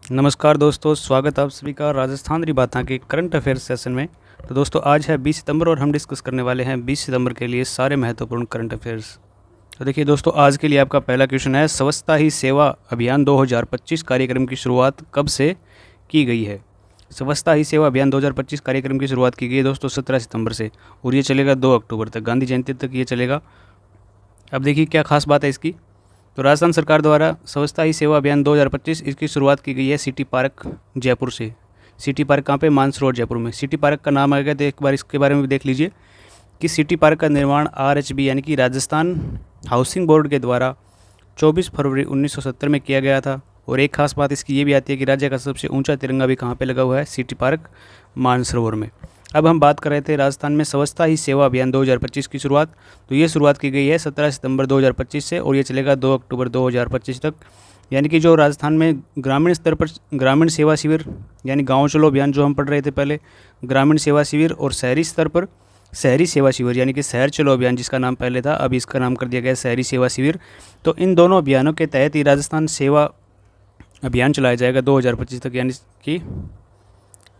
नमस्कार दोस्तों, स्वागत आप सभी का राजस्थान री बातें के करंट अफेयर्स सेशन में। तो दोस्तों आज है 20 सितंबर और हम डिस्कस करने वाले हैं 20 सितंबर के लिए सारे महत्वपूर्ण करंट अफेयर्स। तो देखिए दोस्तों, आज के लिए आपका पहला क्वेश्चन है, स्वच्छता ही सेवा अभियान 2025 कार्यक्रम की शुरुआत कब से की गई है। स्वच्छता ही सेवा अभियान 2025 कार्यक्रम की शुरुआत की गई है दोस्तों 17 सितंबर से, और ये चलेगा 2 अक्टूबर तक, गांधी जयंती तक ये चलेगा। अब देखिए क्या खास बात है इसकी। तो राजस्थान सरकार द्वारा स्वच्छता ही सेवा अभियान 2025 इसकी शुरुआत की गई है सिटी पार्क जयपुर से। सिटी पार्क कहाँ पे? मानसरोवर जयपुर में। सिटी पार्क का नाम आएगा तो एक बार इसके बारे में भी देख लीजिए कि सिटी पार्क का निर्माण आरएचबी यानी कि राजस्थान हाउसिंग बोर्ड के द्वारा 24 फरवरी 1970 में किया गया था। और एक खास बात इसकी ये भी आती है कि राज्य का सबसे ऊंचा तिरंगा भी कहाँ पे लगा हुआ है? सिटी पार्क मानसरोवर में। अब हम बात कर रहे थे राजस्थान में स्वच्छता ही सेवा अभियान 2025 की शुरुआत। तो ये शुरुआत की गई है 17 सितंबर 2025 से, और ये चलेगा 2 अक्टूबर 2025 तक। यानी कि जो राजस्थान में ग्रामीण स्तर पर ग्रामीण सेवा शिविर यानी गाँव चलो अभियान जो हम पढ़ रहे थे पहले, ग्रामीण सेवा शिविर, और शहरी स्तर पर शहरी सेवा शिविर यानी कि शहर चलो अभियान जिसका नाम पहले था, अब इसका नाम कर दिया गया शहरी सेवा शिविर। तो इन दोनों अभियानों के तहत ही राजस्थान सेवा अभियान चलाया जाएगा 2025 तक। यानी कि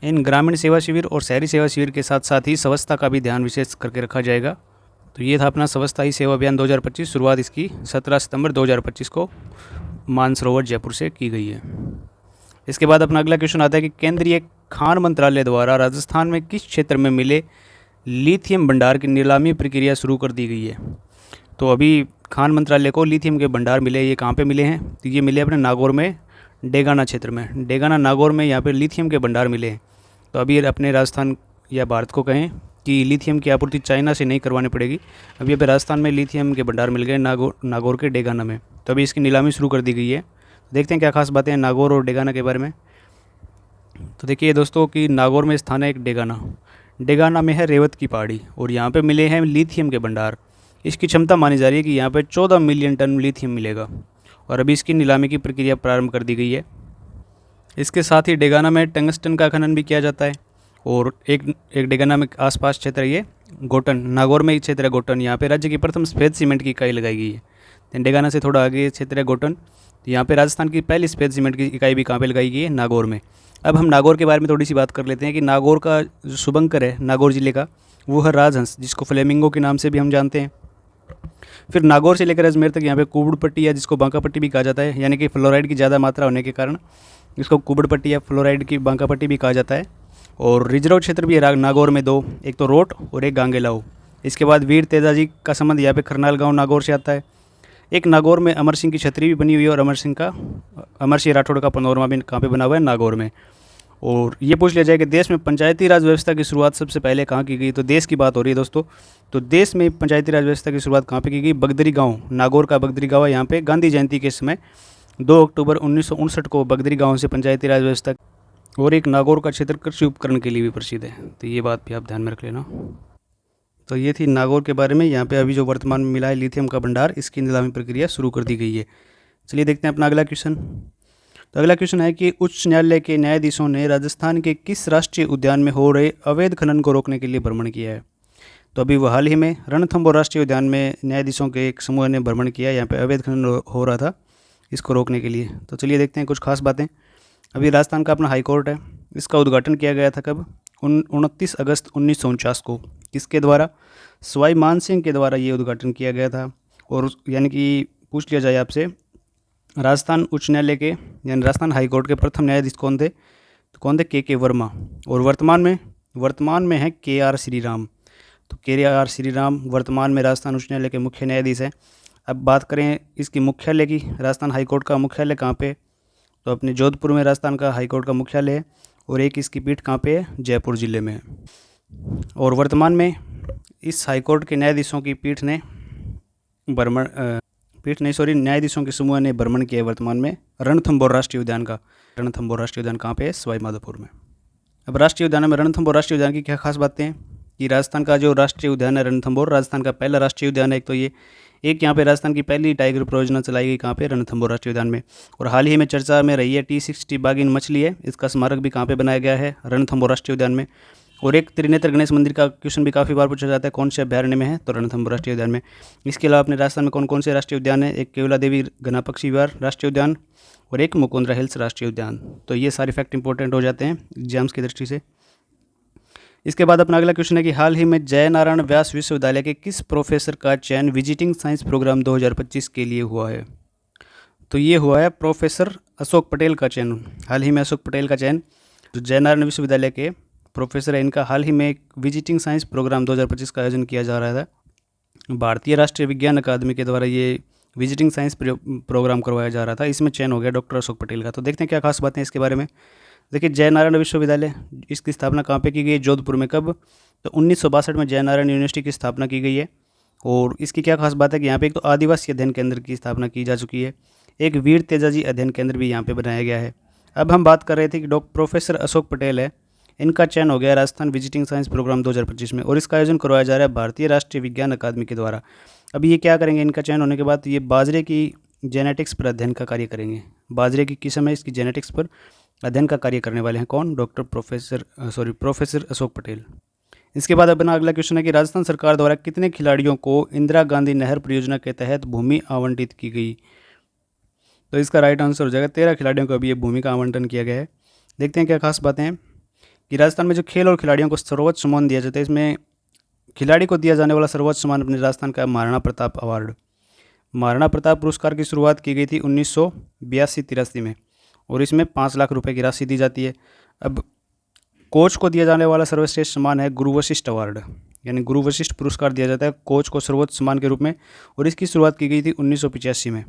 इन ग्रामीण सेवा शिविर और शहरी सेवा शिविर के साथ साथ ही स्वच्छता का भी ध्यान विशेष करके रखा जाएगा। तो ये था अपना स्वच्छता ही सेवा अभियान 2025। शुरुआत इसकी 17 सितंबर 2025 को मानसरोवर जयपुर से की गई है। इसके बाद अपना अगला क्वेश्चन आता है कि केंद्रीय खान मंत्रालय द्वारा राजस्थान में किस क्षेत्र में मिले लिथियम भंडार की नीलामी प्रक्रिया शुरू कर दी गई है। तो अभी खान मंत्रालय को लिथियम के भंडार मिले, ये कहाँ पे मिले हैं? तो ये मिले अपने नागौर में, डेगाना क्षेत्र में, डेगाना नागौर में यहाँ पे लिथियम के भंडार मिले हैं। तो अभी अपने राजस्थान या भारत को कहें कि लिथियम की आपूर्ति चाइना से नहीं करवानी पड़ेगी। अभी अभी राजस्थान में लिथियम के भंडार मिल गए नागौर के डेगाना में। तो अभी इसकी नीलामी शुरू कर दी गई है। देखते हैं क्या खास बातें हैं नागौर और डेगाना के बारे में। तो देखिए दोस्तों कि नागौर में स्थान है एक डेगाना। डेगाना में है रेवत की पहाड़ी, और यहाँ पे मिले हैं लिथियम के भंडार। इसकी क्षमता मानी जा रही है कि यहाँ पे 14 मिलियन टन लिथियम मिलेगा, और अभी इसकी नीलामी की प्रक्रिया प्रारंभ कर दी गई है। इसके साथ ही डेगाना में टंगस्टन का खनन भी किया जाता है। और एक डेगाना में आसपास क्षेत्र ये गोटन, नागौर में एक क्षेत्र है गोटन, यहाँ पे राज्य की प्रथम सफ़ेद सीमेंट की इकाई लगाई गई है। डेगाना से थोड़ा आगे क्षेत्र है गोटन, तो यहाँ पे राजस्थान की पहली सफ़ेद सीमेंट की इकाई भी कहाँ पे लगाई गई है? नागौर में। अब हम नागौर के बारे में थोड़ी सी बात कर लेते हैं कि नागौर का जो शुभंकर है नागौर जिले का, वो है राजहंस, जिसको फ्लेमिंगो के नाम से भी हम जानते हैं। फिर नागौर से लेकर अजमेर तक यहाँ पे कुबड़ पट्टी या जिसको बांका पट्टी भी कहा जाता है, यानी कि फ्लोराइड की ज़्यादा मात्रा होने के कारण इसको कुबड़ पट्टी या फ्लोराइड की बांका पट्टी भी कहा जाता है। और रिजर्व क्षेत्र भी है नागौर में दो, एक तो रोट और एक गांगेलाओ। इसके बाद वीर तेजाजी का संबंध यहाँ पे खरनाल गांव नागौर से आता है। एक नागौर में अमर सिंह की छतरी भी बनी हुई है, और अमर सिंह राठौड़ का पनोरमा भी कहाँ पे बना हुआ है? नागौर में। और ये पूछ लिया जाए कि देश में पंचायती राज व्यवस्था की शुरुआत सबसे पहले कहाँ की गई, तो देश की बात हो रही है दोस्तों। तो देश में पंचायती राज व्यवस्था की शुरुआत कहाँ पे की गई? बगदरी गांव, नागौर का बगदरी गांव है। यहाँ पे गांधी जयंती के समय 2 अक्टूबर 1959 को बगदरी गांव से पंचायती राज व्यवस्था। और एक नागौर का क्षेत्र कृषि उपकरण के लिए भी प्रसिद्ध है, तो ये बात भी आप ध्यान में रख लेना। तो ये थी नागौर के बारे में। यहाँ पे अभी जो वर्तमान में मिला है लिथियम का भंडार, इसकी नीलामी प्रक्रिया शुरू कर दी गई है। चलिए देखते हैं अपना अगला क्वेश्चन। तो अगला क्वेश्चन है कि उच्च न्यायालय के न्यायाधीशों ने राजस्थान के किस राष्ट्रीय उद्यान में हो रहे अवैध खनन को रोकने के लिए भ्रमण किया है। तो अभी वो हाल ही में रणथंभौर राष्ट्रीय उद्यान में न्यायाधीशों के एक समूह ने भ्रमण किया। यहाँ पे अवैध खनन हो रहा था, इसको रोकने के लिए। तो चलिए देखते हैं कुछ खास बातें। अभी राजस्थान का अपना हाई कोर्ट है, इसका उद्घाटन किया गया था कब? 29 अगस्त 1949 को। किसके द्वारा? सवाई मान सिंह के द्वारा ये उद्घाटन किया गया था। और यानी कि पूछ लिया जाए आपसे, राजस्थान उच्च न्यायालय के यानी राजस्थान हाई कोर्ट के प्रथम न्यायाधीश कौन थे? तो कौन थे? के वर्मा। और वर्तमान में है KR श्रीराम। तो KR श्रीराम वर्तमान में राजस्थान उच्च न्यायालय के मुख्य न्यायाधीश हैं। अब बात करें इसकी मुख्यालय की, राजस्थान हाई कोर्ट का मुख्यालय कहाँ पे? तो अपने जोधपुर में राजस्थान का हाई कोर्ट का मुख्यालय है। और एक इसकी पीठ कहाँ पे है? जयपुर जिले में है। और वर्तमान में इस हाई कोर्ट के न्यायाधीशों की न्यायाधीशों के समूह ने भ्रमण किया है वर्तमान में रणथंभौर राष्ट्रीय उद्यान का। रणथंभौर राष्ट्रीय उद्यान कहाँ पे है? सवाई माधोपुर में। अब राष्ट्रीय उद्यान में रणथंभौर राष्ट्रीय उद्यान की क्या खास बातें हैं कि राजस्थान का जो राष्ट्रीय उद्यान है रणथंभौर, राजस्थान का पहला राष्ट्रीय उद्यान है। एक तो ये एक यहाँ पे राजस्थान की पहली टाइगर परियोजना चलाई गई कहाँ पे? रणथंभौर राष्ट्रीय उद्यान में। और हाल ही में चर्चा में रही है T60 बाघिन मछली है, इसका स्मारक भी कहाँ पे बनाया गया है? रणथंभौर राष्ट्रीय उद्यान में। और एक त्रिनेत्र गणेश मंदिर का क्वेश्चन भी काफ़ी बार पूछा जाता है, कौन से अभ्यारण्य में है, तो रणथंभौर राष्ट्रीय उद्यान में। इसके अलावा अपने राजस्थान में कौन कौन से राष्ट्रीय उद्यान है, एक केवला देवी घना पक्षी विहार राष्ट्रीय उद्यान और एक मुकुंदरा हिल्स राष्ट्रीय उद्यान। तो ये सारे फैक्ट इंपॉर्टेंट हो जाते हैं एग्जाम्स की दृष्टि से। इसके बाद अपना अगला क्वेश्चन है कि हाल ही में जयनारायण व्यास विश्वविद्यालय के किस प्रोफेसर का चयन विजिटिंग साइंस प्रोग्राम 2025 के लिए हुआ है? तो ये हुआ है प्रोफेसर अशोक पटेल का चयन। हाल ही में अशोक पटेल का चयन, जो जयनारायण विश्वविद्यालय के प्रोफेसर है, इनका हाल ही में एक विजिटिंग साइंस प्रोग्राम 2025 का आयोजन किया जा रहा था। भारतीय राष्ट्रीय विज्ञान अकादमी के द्वारा ये विजिटिंग साइंस प्रोग्राम करवाया जा रहा था। इसमें चयन हो गया डॉक्टर अशोक पटेल का। तो देखते हैं क्या खास बातें हैं इसके बारे में। देखिए, जयनारायण विश्वविद्यालय, इसकी स्थापना कहाँ पे की गई है? जोधपुर में। कब? तो 1962 में जयनारायण यूनिवर्सिटी की स्थापना की गई है। और इसकी क्या खास बात है कि यहाँ पे एक तो आदिवासी अध्ययन केंद्र की स्थापना की जा चुकी है, एक वीर तेजाजी अध्ययन केंद्र भी यहाँ पे बनाया गया है। अब हम बात कर रहे थे कि प्रोफेसर अशोक पटेल है, इनका चयन हो गया राजस्थान विजिटिंग साइंस प्रोग्राम 2025 में, और इसका आयोजन करवाया जा रहा है भारतीय राष्ट्रीय विज्ञान अकादमी के द्वारा। अब ये क्या करेंगे, इनका चयन होने के बाद ये बाजरे की जेनेटिक्स पर अध्ययन का कार्य करेंगे। बाजरे की किस्म है, इसकी जेनेटिक्स पर अध्ययन का कार्य करने वाले हैं कौन? प्रोफेसर अशोक पटेल। इसके बाद अपना अगला क्वेश्चन है कि राजस्थान सरकार द्वारा कितने खिलाड़ियों को इंदिरा गांधी नहर परियोजना के तहत भूमि आवंटित की गई? तो इसका राइट आंसर हो जाएगा 13 खिलाड़ियों को अभी ये भूमि का आवंटन किया गया है। देखते हैं क्या खास बातें हैं कि राजस्थान में जो खेल और खिलाड़ियों को सर्वोच्च सम्मान दिया जाता है, इसमें खिलाड़ी को दिया जाने वाला सर्वोच्च सम्मान अपने राजस्थान का महाराणा प्रताप अवार्ड। महाराणा प्रताप पुरस्कार की शुरुआत की गई थी 1982-83 में, और इसमें 5 लाख रुपए की राशि दी जाती है। अब कोच को दिया जाने वाला सर्वश्रेष्ठ सम्मान है गुरु वशिष्ठ अवार्ड, यानी गुरु वशिष्ठ पुरस्कार दिया जाता है कोच को सर्वोच्च सम्मान के रूप में, और इसकी शुरुआत की गई थी 1985 में।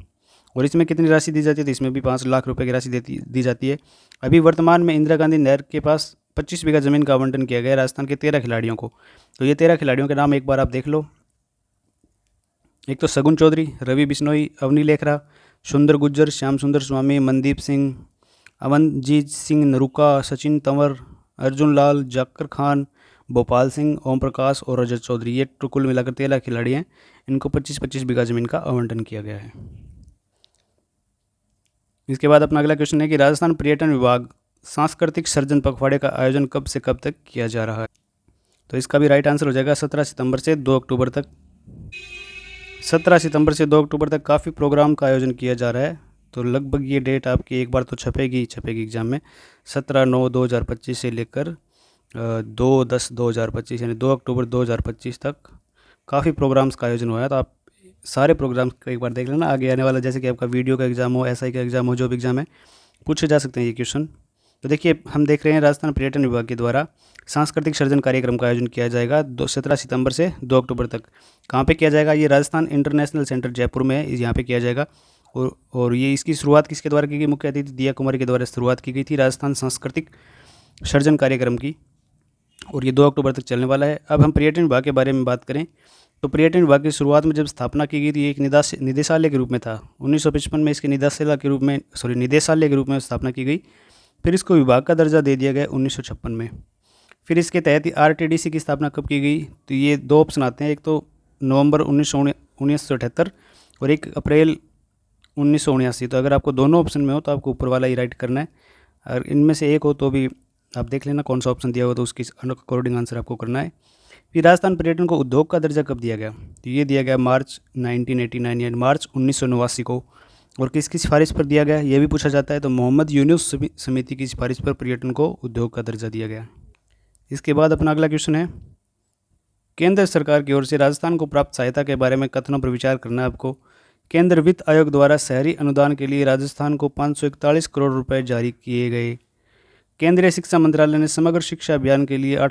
और इसमें कितनी राशि दी जाती है? तो इसमें भी 5 लाख रुपए की राशि दी जाती है। अभी वर्तमान में इंदिरा गांधी नहर के पास 25 बीघा जमीन का आवंटन किया गया है राजस्थान के 13 खिलाड़ियों को। तो ये 13 खिलाड़ियों के नाम एक बार आप देख लो। एक तो सगुन चौधरी, रवि बिश्नोई, अवनी लेखरा, सुंदर गुज्जर, श्याम सुंदर स्वामी, मनदीप सिंह, अमनजीत सिंह नरूका, सचिन तंवर, अर्जुन लाल, जाकर खान, भोपाल सिंह, ओम प्रकाश और रजत चौधरी। ये कुल मिलाकर 13 खिलाड़ी हैं, इनको 25-25 बीघा जमीन का आवंटन किया गया है। इसके बाद अपना अगला क्वेश्चन है कि राजस्थान पर्यटन विभाग सांस्कृतिक सर्जन पखवाड़े का आयोजन कब से कब तक किया जा रहा है? तो इसका भी राइट आंसर हो जाएगा 17 सितंबर से 2 अक्टूबर तक। 17 सितंबर से 2 अक्टूबर तक काफ़ी प्रोग्राम का आयोजन किया जा रहा है। तो लगभग ये डेट आपकी एक बार तो छपेगी एग्जाम में। 17/9/2025 से लेकर 2/10/2025 यानी 2 अक्टूबर 2025 तक काफ़ी प्रोग्राम्स का आयोजन हुआ है। तो आप सारे प्रोग्राम्स को एक बार देख लेना। आगे आने वाला जैसे कि आपका वीडियो का एग्ज़ाम हो, एसआई का एग्ज़ाम हो, जो भी एग्ज़ाम है पूछे जा सकते हैं ये क्वेश्चन। तो देखिए, हम देख रहे हैं राजस्थान पर्यटन विभाग के द्वारा सांस्कृतिक सर्जन कार्यक्रम का आयोजन किया जाएगा 17 सितंबर से 2 अक्टूबर तक। कहाँ पे किया जाएगा? ये राजस्थान इंटरनेशनल सेंटर जयपुर में है, यहाँ पे किया जाएगा। और ये इसकी शुरुआत किसके द्वारा की गई? मुख्य अतिथि दिया कुमारी के द्वारा शुरुआत की गई थी राजस्थान सांस्कृतिक सर्जन कार्यक्रम की, और ये 2 अक्टूबर तक चलने वाला है। अब हम पर्यटन विभाग के बारे में बात करें तो पर्यटन विभाग की शुरुआत में जब स्थापना की गई थी एक निदेशालय के रूप में था। 1955 में इसके निदेशालय के रूप में स्थापना की गई। फिर इसको विभाग का दर्जा दे दिया गया 1956 में। फिर इसके तहत ही आरटीडीसी की स्थापना कब की गई? तो ये 2 ऑप्शन आते हैं, एक तो नवंबर 1978 और एक अप्रैल 1979। तो अगर आपको दोनों ऑप्शन में हो तो आपको ऊपर वाला ही राइट करना है। अगर इनमें से एक हो तो भी आप देख लेना कौन सा ऑप्शन दिया हुआ, तो उसकी अकॉर्डिंग आंसर आपको करना है। फिर राजस्थान पर्यटन को उद्योग का दर्जा कब दिया गया? तो ये दिया गया मार्च 1989 यानी मार्च 1989 को। और किसकी सिफारिश पर दिया गया ये भी पूछा जाता है, तो मोहम्मद यूनुस समिति की सिफारिश पर पर्यटन को उद्योग का दर्जा दिया गया। इसके बाद अपना अगला क्वेश्चन है, केंद्र सरकार की ओर से राजस्थान को प्राप्त सहायता के बारे में कथनों पर विचार करना है आपको। केंद्र वित्त आयोग द्वारा शहरी अनुदान के लिए राजस्थान को 541 करोड़ रुपए जारी किए गए। केंद्रीय शिक्षा मंत्रालय ने समग्र शिक्षा अभियान के लिए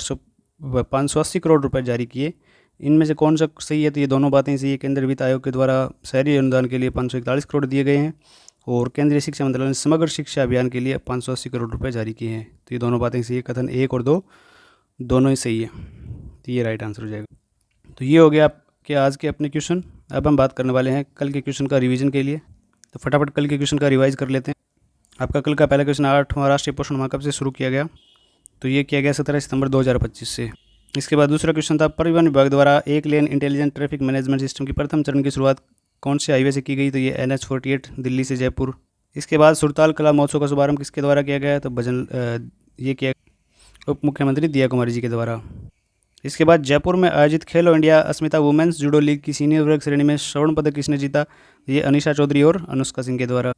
580 करोड़ रुपए जारी किए। इनमें से कौन सा सही है? तो ये दोनों बातें सही है। केंद्रीय वित्त आयोग के द्वारा शहरी अनुदान के लिए 541 करोड़ दिए गए हैं, और केंद्रीय शिक्षा मंत्रालय ने समग्र शिक्षा अभियान के लिए 580 करोड़ रुपए जारी किए हैं। तो ये दोनों बातें सही है। कथन 1 और 2 दोनों ही सही है, तो ये राइट आंसर हो जाएगा। तो ये हो गया आपके आज के अपने क्वेश्चन। अब हम बात करने वाले हैं कल के क्वेश्चन का रिवीजन के लिए। तो फटाफट कल के क्वेश्चन का रिवाइज कर लेते हैं। आपका कल का पहला क्वेश्चन 8वां राष्ट्रीय पोषण माह कब से शुरू किया गया? तो ये किया गया 17 सितंबर 2025 से। इसके बाद दूसरा क्वेश्चन था, परिवहन विभाग द्वारा एक लेन इंटेलिजेंट ट्रैफिक मैनेजमेंट सिस्टम की प्रथम चरण की शुरुआत कौन से हाईवे से की गई? तो ये NH-48 दिल्ली से जयपुर। इसके बाद सुरताल कला महोत्सव का शुभारंभ किसके द्वारा किया गया? तो ये किया उप मुख्यमंत्री दिया कुमारी जी के द्वारा। इसके बाद जयपुर में आयोजित खेलो इंडिया अस्मिता वुमेन्स जूडो लीग की सीनियर वर्ग श्रेणी में स्वर्ण पदक किसने जीता? ये अनिशा चौधरी और अनुष्का सिंह के द्वारा।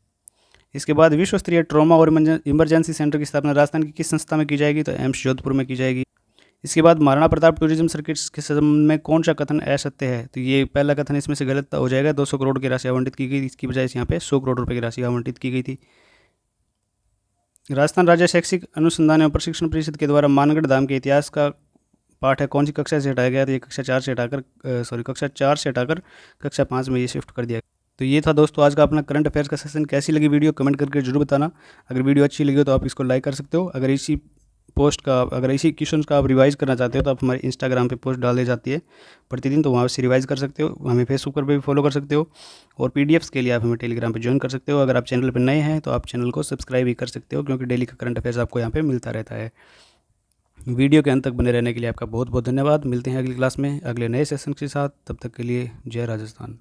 इसके बाद विश्व स्तरीय ट्रॉमा और इमरजेंसी सेंटर की स्थापना राजस्थान की किस संस्था में की जाएगी? तो एम्स जोधपुर में की जाएगी। इसके बाद महाराणा प्रताप टूरिज्म सर्किट के संबंध में कौन सा कथन असत्य है? तो ये पहला कथन इसमें से गलत हो जाएगा। 200 करोड़ की राशि आवंटित की गई, इसकी बजाय यहाँ पे 100 करोड़ रुपए की राशि आवंटित की गई थी। राजस्थान राज्य शैक्षिक अनुसंधान एवं प्रशिक्षण परिषद के द्वारा मानगढ़ धाम के इतिहास का पाठ है कौन सी कक्षा से हटाया गया? तो ये कक्षा 4 से हटाकर कक्षा 5 में ये शिफ्ट कर दिया गया। तो ये था दोस्तों आज का अपना करंट अफेयर्स का सेशन। कैसी लगी वीडियो कमेंट करके जरूर बताना। अगर वीडियो अच्छी लगी हो तो आप इसको लाइक कर सकते हो। अगर इसी क्वेश्चन का आप रिवाइज करना चाहते हो तो आप हमारे इंस्टाग्राम पे पोस्ट डाल दी जाती है प्रतिदिन, तो वहाँ से रिवाइज कर सकते हो। हमें फेसबुक पर भी फॉलो कर सकते हो और पीडीएफ्स के लिए आप हमें टेलीग्राम पे ज्वाइन कर सकते हो। अगर आप चैनल पर नए हैं तो आप चैनल को सब्सक्राइब भी कर सकते हो, क्योंकि डेली का करंट अफेयर्स आपको यहाँ पे मिलता रहता है। वीडियो के अंत तक बने रहने के लिए आपका बहुत बहुत धन्यवाद। मिलते हैं अगली क्लास में अगले नए सेशन के साथ। तब तक के लिए जय राजस्थान।